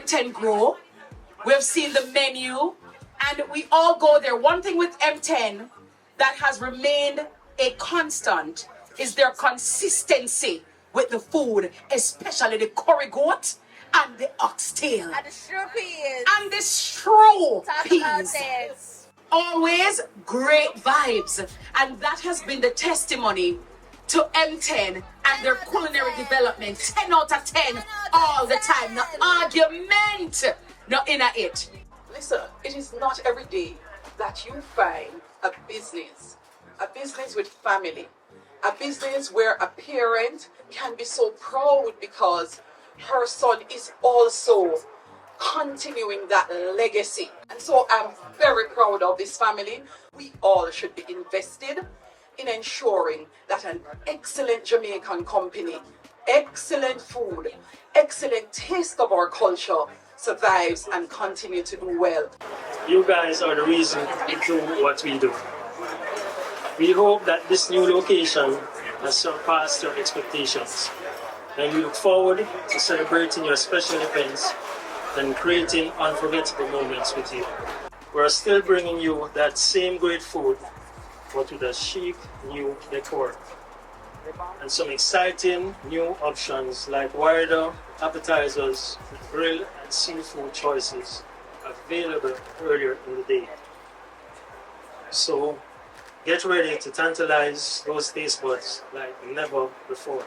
M10 grow. We've seen the menu, and we all go there. One thing with M10 that has remained a constant is their consistency with the food, especially the curry goat and the oxtail. And the shrew peas. And the shrew Talk peas. about this. Always great vibes. And that has been the testimony to M10 and their culinary development. 10 out of 10 all the time. No argument, no inner it. Listen, it is not every day that you find a business with family, a business where a parent can be so proud because her son is also continuing that legacy. And so I'm very proud of this family. We all should be invested in ensuring that an excellent Jamaican company, excellent food, excellent taste of our culture survives and continue to do well. You guys are the reason we do what we do. We hope that this new location has surpassed your expectations, and we look forward to celebrating your special events and creating unforgettable moments with you. We're still bringing you that same great food, but with a chic new decor and some exciting new options like wider appetizers, grill and seafood choices available earlier in the day. So get ready to tantalize those taste buds like never before.